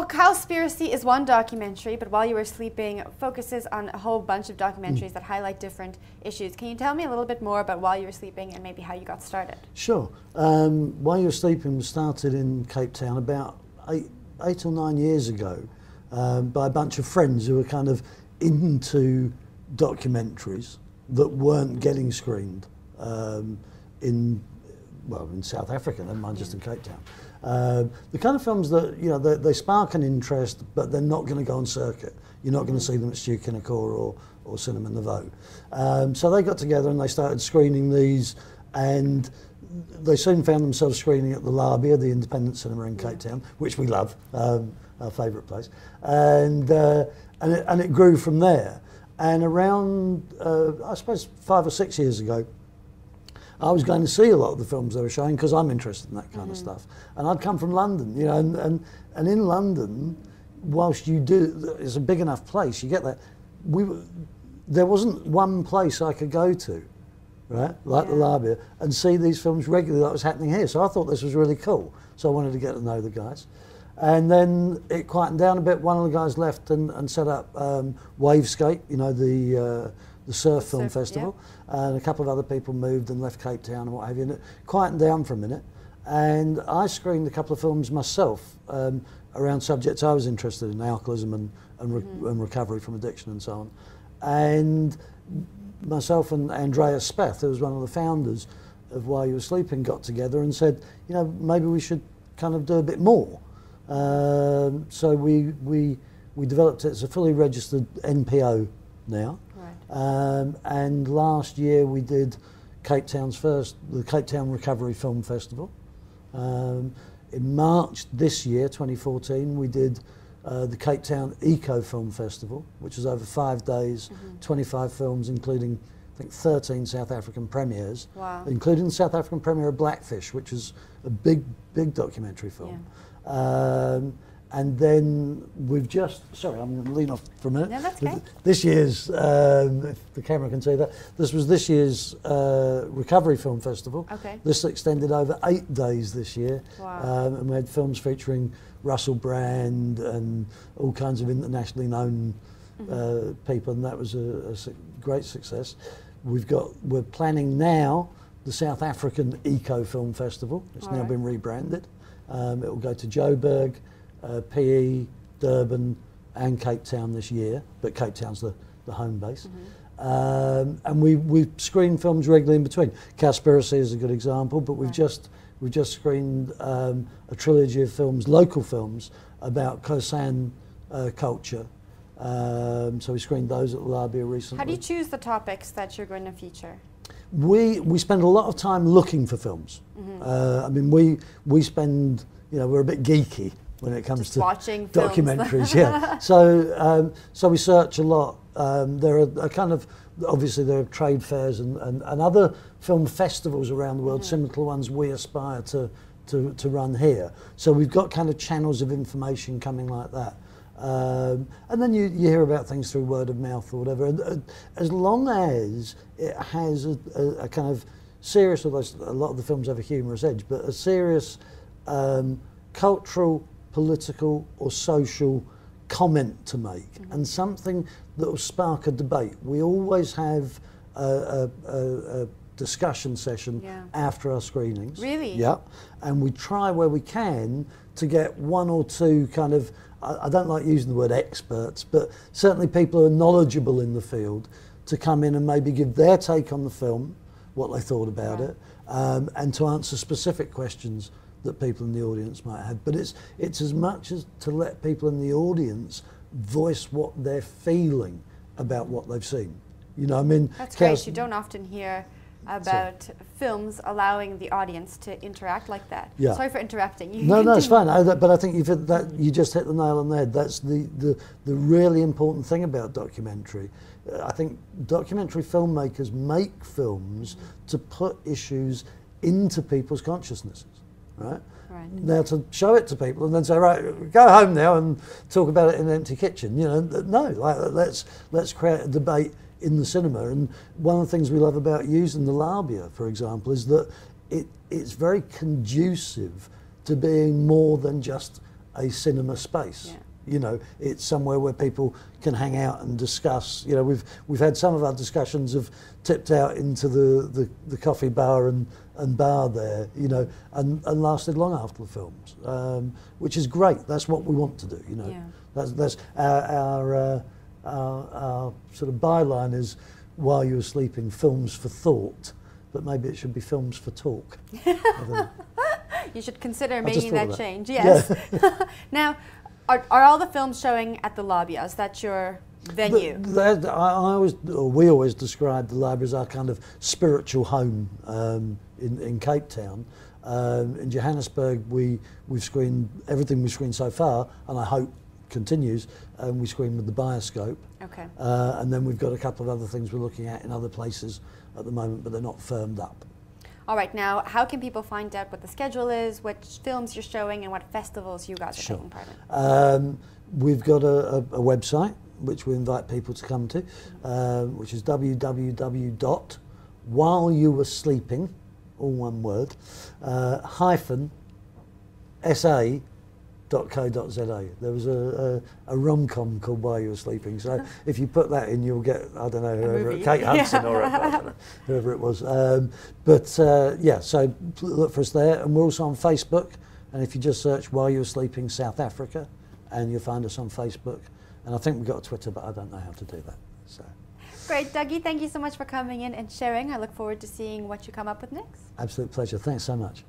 Well, Cowspiracy is one documentary, but While You Were Sleeping focuses on a whole bunch of documentaries that highlight different issues. Can you tell me a little bit more about While You Were Sleeping and maybe how you got started? Sure. While You Were Sleeping was started in Cape Town about eight or 9 years ago by a bunch of friends who were kind of into documentaries that weren't getting screened in South Africa, never mind just in Cape Town. The kind of films that, you know, they spark an interest, but they're not going to go on circuit. You're not going to see them at Stu Kinnacor or Cinema Nouveau. So they got together and they started screening these, and they soon found themselves screening at the Labia, the independent cinema in Cape Town, which we love, our favourite place, and it grew from there. And around, I suppose 5 or 6 years ago, I was going to see a lot of the films they were showing because I'm interested in that kind of stuff. And I'd come from London, you know, and in London, whilst you do, it's a big enough place, you get that. There wasn't one place I could go to, right, like the Labia, and see these films regularly like was happening here. So I thought this was really cool. So I wanted to get to know the guys. And then it quietened down a bit. One of the guys left and set up Wavescape, you know, the surf film festival, and a couple of other people moved and left Cape Town and what have you, and it quietened down for a minute, and I screened a couple of films myself around subjects I was interested in, alcoholism and recovery from addiction and so on, and myself and Andreas Speth, who was one of the founders of While You Were Sleeping, got together and said, you know, maybe we should kind of do a bit more. So we developed it as a fully registered NPO now. And last year we did Cape Town's first, the Cape Town Recovery Film Festival. In March this year, 2014, we did the Cape Town Eco Film Festival, which was over 5 days, 25 films, including I think 13 South African premieres, including the South African premiere of Blackfish, which is a big documentary film. And then we've just, sorry, I'm going to lean off for a minute. No, that's okay. This year's, if the camera can see that, this was this year's Recovery Film Festival. This extended over 8 days this year. And we had films featuring Russell Brand and all kinds of internationally known people, and that was a great success. We're planning now the South African Eco Film Festival. It's now been rebranded. It will go to Joburg, PE, Durban and Cape Town this year, but Cape Town's the home base. And we screen films regularly in between. Cowspiracy is a good example, but we've just screened a trilogy of films, local films, about Khoisan culture. So we screened those at the Labia recently. How do you choose the topics that you're going to feature? We spend a lot of time looking for films. I mean, we spend, you know, we're a bit geeky when it comes to watching documentaries. So we search a lot. There are kind of, obviously there are trade fairs and other film festivals around the world, similar to the ones we aspire to run here. So we've got kind of channels of information coming like that. And then you hear about things through word of mouth or whatever. And, as long as it has a kind of serious, although a lot of the films have a humorous edge, but a serious cultural, political or social comment to make, and something that will spark a debate. We always have a discussion session after our screenings. Really? Yeah. And we try where we can to get one or two kind of, I don't like using the word experts, but certainly people who are knowledgeable in the field to come in and maybe give their take on the film, what they thought about it, and to answer specific questions that people in the audience might have. But it's as much as to let people in the audience voice what they're feeling about what they've seen. You know, I mean, that's great. You don't often hear about films allowing the audience to interact like that. Sorry for interrupting. No, it's fine. But I think you just hit the nail on the head. That's the really important thing about documentary. I think documentary filmmakers make films to put issues into people's consciousnesses. Right? Now to show it to people and then say, right, go home now and talk about it in an empty kitchen. You know, no, like let's create a debate in the cinema. And one of the things we love about using the Labia, for example, is that it's very conducive to being more than just a cinema space. Yeah. You know, it's somewhere where people can hang out and discuss. You know, we've had some of our discussions have tipped out into the coffee bar and bar there, you know, and lasted long after the films, which is great. That's what we want to do, you know. Yeah. That's our sort of byline is, while you were sleeping, films for thought, but maybe it should be films for talk. I don't know. You should consider making that change. Yeah. Yes. Now, are all the films showing at the lobby? Is that your venue? We always describe the library as our kind of spiritual home in Cape Town. In Johannesburg, we've screened everything we've screened so far, and I hope continues. We screen with the Bioscope. Okay. And then we've got a couple of other things we're looking at in other places at the moment, but they're not firmed up. All right, now how can people find out what the schedule is, which films you're showing, and what festivals you guys are taking part in? We've got a website which we invite people to come to, which is www.whileyouweresleeping, all one word, -sa.co.za. There was a rom-com called While You Were Sleeping, so if you put that in, you'll get, I don't know, whoever, Kate Hudson or I don't know, whoever it was. Yeah, so look for us there, and we're also on Facebook, and if you just search While You Were Sleeping South Africa, and you'll find us on Facebook, and I think we've got a Twitter, but I don't know how to do that. So. Great, Dougie, thank you so much for coming in and sharing. I look forward to seeing what you come up with next. Absolute pleasure. Thanks so much.